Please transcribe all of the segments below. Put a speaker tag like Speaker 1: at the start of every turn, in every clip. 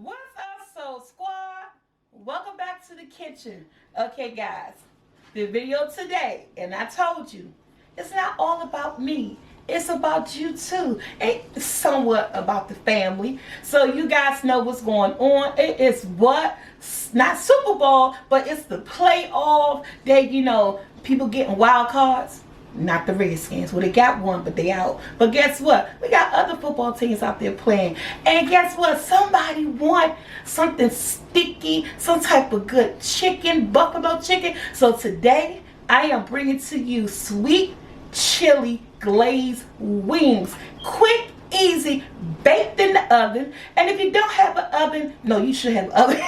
Speaker 1: What's up, Soul Squad? Welcome back to the kitchen. Okay, guys, the video today, and I told you, it's not all about me. It's about you too. It's somewhat about the family. So you guys know what's going on. It is what? Not Super Bowl, but it's the playoff. People getting wild cards. Not the Redskins. Well, they got one, but they out. But guess what? We got other football teams out there playing. And guess what? Somebody want something sticky, some type of good chicken, buffalo chicken. So today, I am bringing to you sweet chili glazed wings. Quick, easy, baked in the oven. And if you don't have an oven, no, you should have an oven.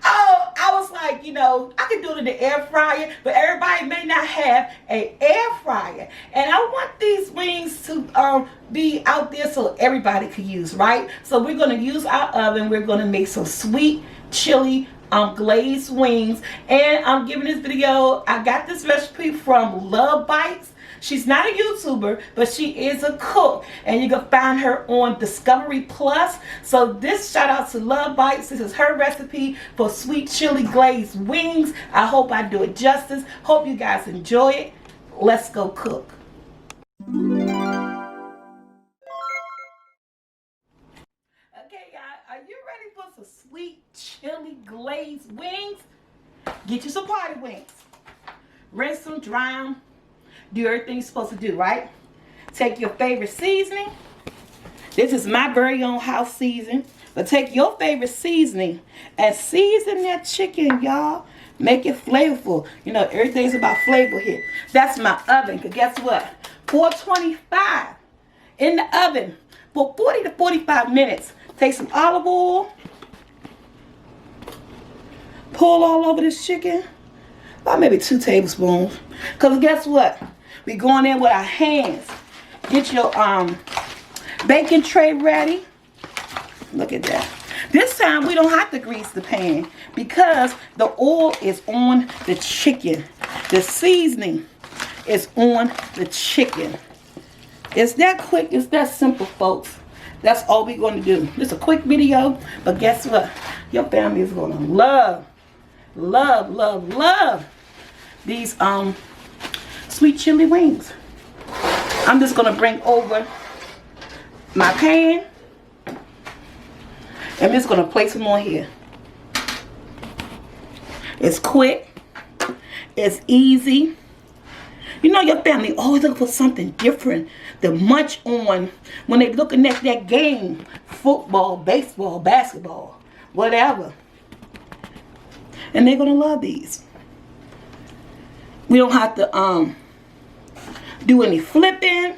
Speaker 1: Oh, I was like, I can do it in the air fryer, but everybody may not have an air fryer. And I want these wings to be out there so everybody could use, right? So we're going to use our oven. We're going to make some sweet chili glazed wings. And I'm giving this video, I got this recipe from Love Bites. She's not a YouTuber, but she is a cook, and you can find her on Discovery Plus. So this shout out to Love Bites. This is her recipe for sweet chili glazed wings. I hope I do it justice. Hope you guys enjoy it. Let's go cook. Okay, y'all, are you ready for some sweet chili glazed wings? Get you some party wings. Rinse them, dry them. Do everything you're supposed to do, right? Take your favorite seasoning. This is my very own house seasoning. But take your favorite seasoning and season that chicken, y'all. Make it flavorful. Everything's about flavor here. That's my oven. Because guess what? 425 in the oven for 40 to 45 minutes. Take some olive oil. Pour all over this chicken. About maybe 2 tablespoons. Because guess what? We going in with our hands. Get your baking tray ready. Look at that. This time we don't have to grease the pan because the oil is on the chicken. The seasoning is on the chicken. It's that quick. It's that simple, folks. That's all we're going to do. It's a quick video, but guess what? Your family is going to love, love, love, love these sweet chili wings. I'm just going to bring over my pan. I'm just going to place them on here. It's quick. It's easy. Your family always looking for something different to munch on when they're looking at that game. Football, baseball, basketball, whatever. And they're going to love these. We don't have to do any flipping.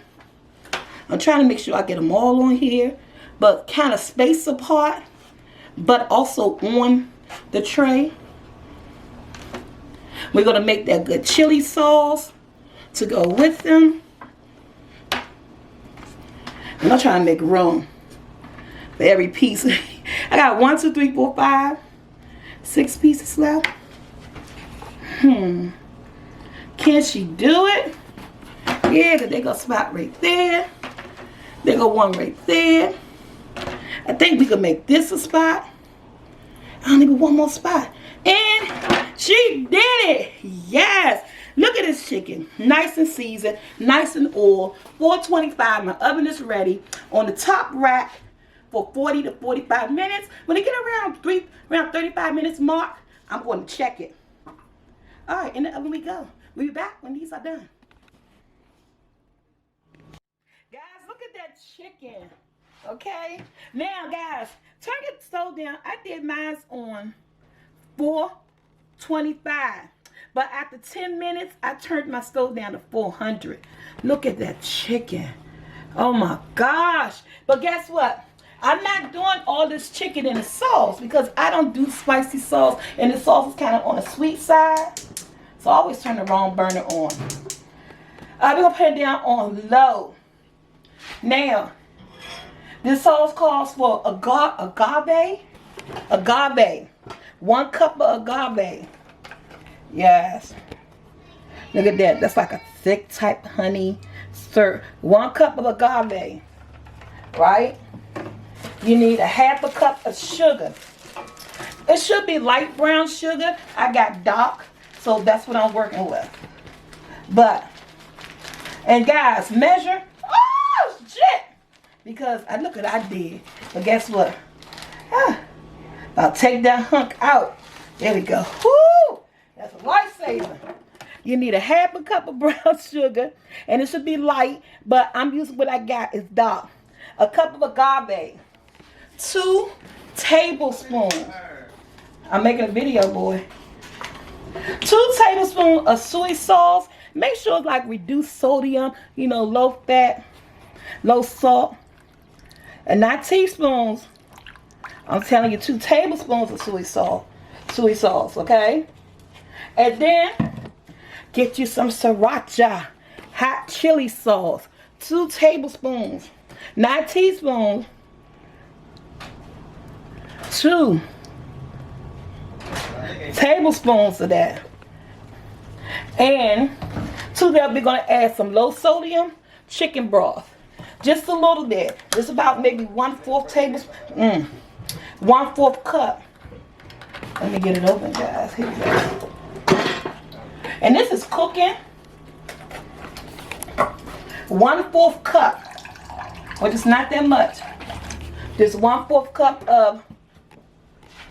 Speaker 1: I'm trying to make sure I get them all on here, but kind of spaced apart, but also on the tray. We're going to make that good chili sauce to go with them. And I'm trying to make room for every piece. I got 1, 2, 3, 4, 5, 6 pieces left. Can she do it? Yeah, because they go spot right there. They go one right there. I think we could make this a spot. I only need one more spot. And she did it. Yes. Look at this chicken. Nice and seasoned. Nice and oiled. 425. My oven is ready. On the top rack for 40 to 45 minutes. When it get around 35 minutes mark, I'm going to check it. All right, in the oven we go. We'll be back when these are done. Guys, look at that chicken. Okay? Now, guys, turn your stove down. I did mine on 425. But after 10 minutes, I turned my stove down to 400. Look at that chicken. Oh, my gosh. But guess what? I'm not doing all this chicken in the sauce because I don't do spicy sauce. And the sauce is kind of on the sweet side. So I always turn the wrong burner on. We're going to put it down on low. Now, this sauce calls for agave. Agave. 1 cup of agave. Yes. Look at that. That's like a thick type honey. Sir, 1 cup of agave. Right? You need a half a cup of sugar. It should be light brown sugar. I got dark, so that's what I'm working with. And guys, measure. Oh, shit. Because look what I did. But guess what? I'll take that hunk out. There we go. Woo! That's a lifesaver. You need a half a cup of brown sugar. And it should be light, but I'm using what I got is dark. A cup of agave. 2 tablespoons. I'm making a video, boy. 2 tablespoons of soy sauce. Make sure it's like reduced sodium, you know, low fat, low salt. And not teaspoons. I'm telling you, 2 tablespoons of soy sauce, okay? And then get you some sriracha hot chili sauce. 2 tablespoons, not teaspoons. 2 tablespoons of that. And to that, we're going to add some low sodium chicken broth. Just a little bit. Just about maybe 1/4 tablespoon. 1/4 cup. Let me get it open, guys. Here we go. And this is cooking. 1/4 cup. Which is not that much. Just 1/4 cup of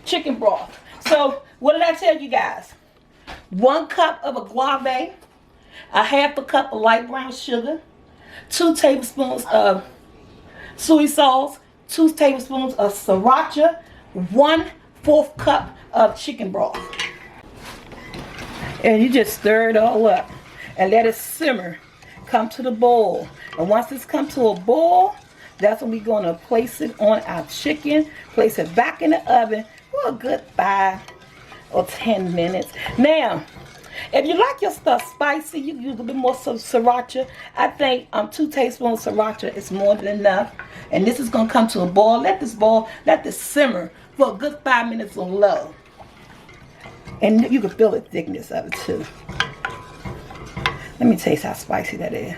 Speaker 1: chicken broth. So, what did I tell you guys? 1 cup of agave, a half a cup of light brown sugar, 2 tablespoons of soy sauce, 2 tablespoons of sriracha, 1/4 cup of chicken broth. And you just stir it all up and let it simmer, come to the boil. And once it's come to a boil, that's when we're going to place it on our chicken, place it back in the oven for a good 5 or 10 minutes. Now, if you like your stuff spicy, you use a bit more sriracha. I think 2 tablespoons of sriracha is more than enough. And this is going to come to a boil. Let this boil, let this simmer for a good 5 minutes on low. And you can feel the thickness of it too. Let me taste how spicy that is.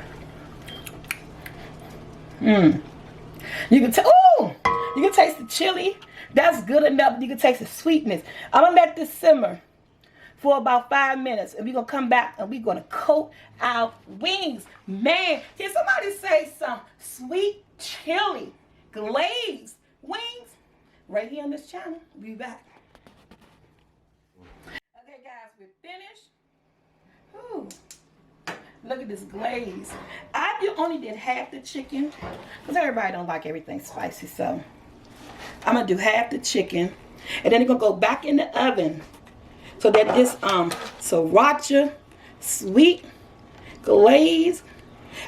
Speaker 1: You can you can taste the chili. That's good enough. You can taste the sweetness. I'm going to let this simmer for about 5 minutes. And we're going to come back and we're going to coat our wings. Man, can somebody say some sweet chili glazed wings right here on this channel? We'll be back. Okay, guys, we're finished. Ooh. Look at this glaze. I only did half the chicken because everybody don't like everything spicy, so I'm gonna do half the chicken, and then it's gonna go back in the oven so that this sriracha sweet glaze.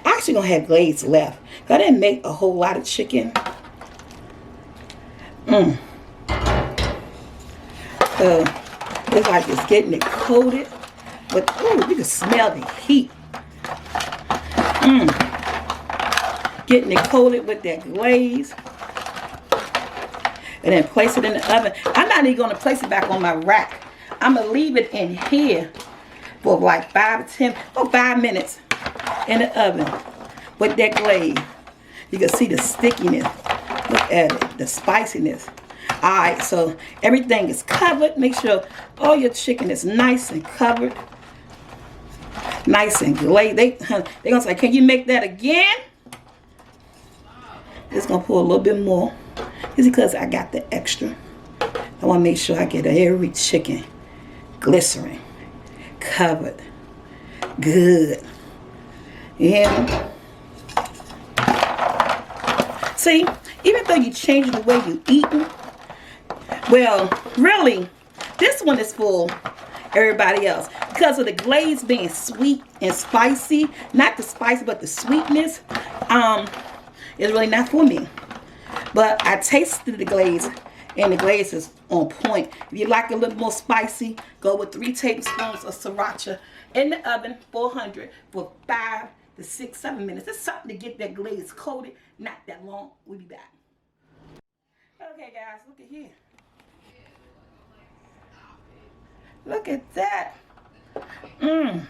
Speaker 1: I'm actually gonna have glaze left. I didn't make a whole lot of chicken. So it's like it's getting it coated, but ooh, you can smell the heat. Getting it coated with that glaze. And then place it in the oven. I'm not even going to place it back on my rack. I'm going to leave it in here for like 5 minutes in the oven with that glaze. You can see the stickiness. Look at it, the spiciness. Alright, so everything is covered. Make sure all your chicken is nice and covered. Nice and glazed. They're going to say, can you make that again? Just going to pour a little bit more. It's because I got the extra. I want to make sure I get every chicken glycerin covered good. Yeah. See, even though you change the way you eat, well, really, this one is for everybody else because of the glaze being sweet and spicy. Not the spice, but the sweetness. It's really not for me. But I tasted the glaze, and the glaze is on point. If you like a little more spicy, go with 3 tablespoons of sriracha in the oven, 400 for 5 to 6, 7 minutes. It's something to get that glaze coated. Not that long. We'll be back. Okay, guys, look at here. Look at that. I'm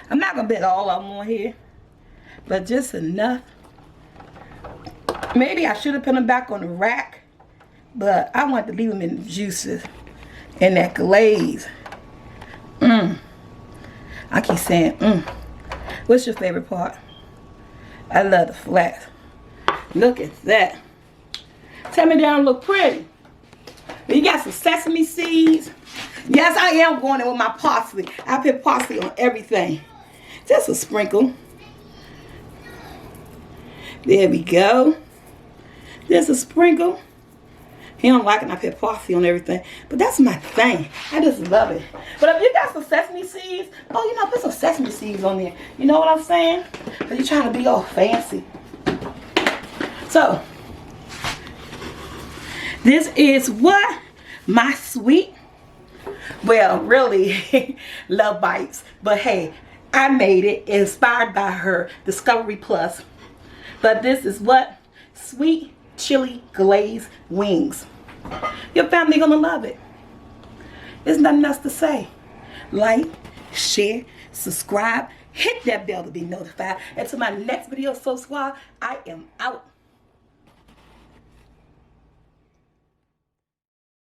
Speaker 1: not gonna put all of them on here, but just enough. Maybe I should have put them back on the rack, but I want to leave them in the juices and that glaze. I keep saying, What's your favorite part? I love the flats. Look at that. Tell me they don't look pretty. You got some sesame seeds. Yes, I am going in with my parsley. I put parsley on everything. Just a sprinkle. There we go. Just a sprinkle. He don't like it, I put parsley on everything. But that's my thing. I just love it. But if you got some sesame seeds, put some sesame seeds on there. You know what I'm saying? Because you're trying to be all fancy. So, this is what my sweet, well, really, love bites. But hey, I made it inspired by her Discovery Plus. But this is what? Sweet chili glazed wings. Your family gonna love it. There's nothing else to say. Like, share, subscribe, hit that bell to be notified. Until my next video, Soul Squad, I am out.